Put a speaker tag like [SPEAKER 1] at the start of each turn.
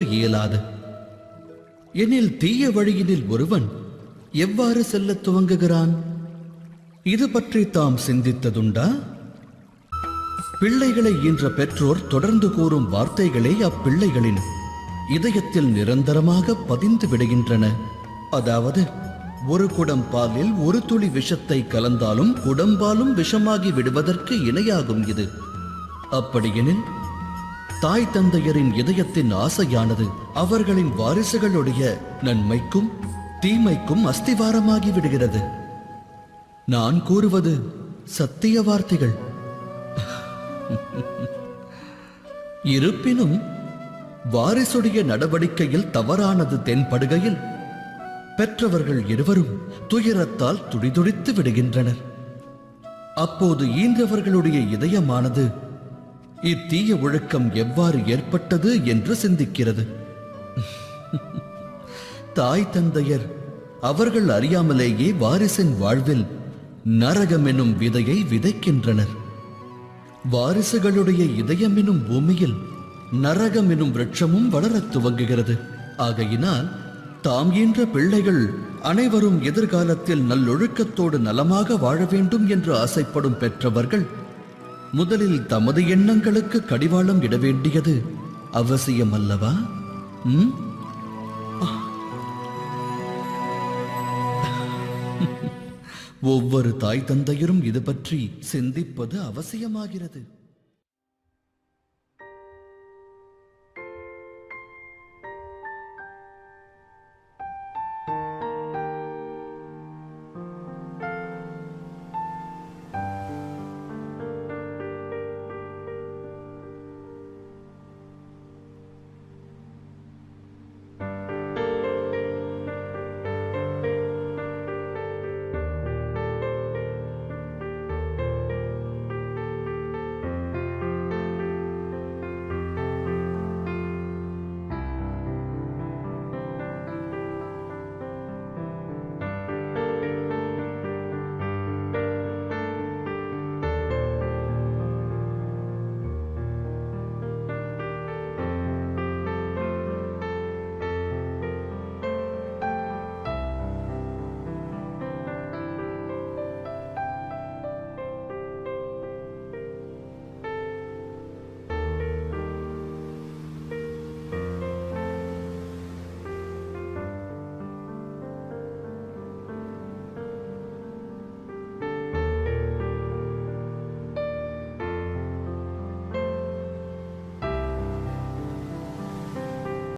[SPEAKER 1] இயலாது. எனில் தீய வழியினில் ஒருவன் எவ்வாறு செல்ல துவங்குகிறான்? இது பற்றி தாம் சிந்தித்ததுண்டா? பிள்ளைகளை ஈன்ற பெற்றோர் தொடர்ந்து கூறும் வார்த்தைகளே அப்பிள்ளைகளின் இதயத்தில் நிரந்தரமாக பதிந்து விடுகின்றன. அதாவது, ஒரு குடம் பாலில் ஒரு துளி விஷத்தை கலந்தாலும் குடம்பாலும் விஷமாகி விடுவதற்கு இணையாகும் இது. அப்படியெனில் தாய் தந்தையரின் இதயத்தின் ஆசையானது அவர்களின் வாரிசுகளுடைய நன்மைக்கும் தீமைக்கும் அஸ்திவாரமாகி விடுகிறது. நான் கூறுவது சத்திய வார்த்தைகள். இருப்பினும் வாரிசுடைய நடவடிக்கையில் தவறானது தென்படுகையில் பெற்றவர்கள் இருவரும் துயரத்தால் துடிதுடித்து விடுகின்றனர். அப்போது ஈன்றவர்களுடைய இதயமானது இத்தீய ஒழுக்கம் எவ்வாறு ஏற்பட்டது என்று சிந்திக்கிறது. தாய் தந்தையர் அவர்கள் அறியாமலேயே வாரிசின் வாழ்வில் நரகம் எனும் விதையை விதைக்கின்றனர். வாரிசுகளுடைய இதயம் எனும் பூமியில் நரகம் எனும் விருட்சமும் வளரத் துவங்குகிறது. ஆகையினால் தாம் ஈன்ற பிள்ளைகள் அனைவரும் எதிர்காலத்தில் நல்லொழுக்கத்தோடு நலமாக வாழ வேண்டும் என்று ஆசைப்படும் பெற்றவர்கள் முதலில் தமது எண்ணங்களுக்கு கடிவாளம் இட வேண்டியது அவசியம் அல்லவா? ஒவ்வொரு தாய் தந்தையரும் இது பற்றி சிந்திப்பது அவசியமாகிறது.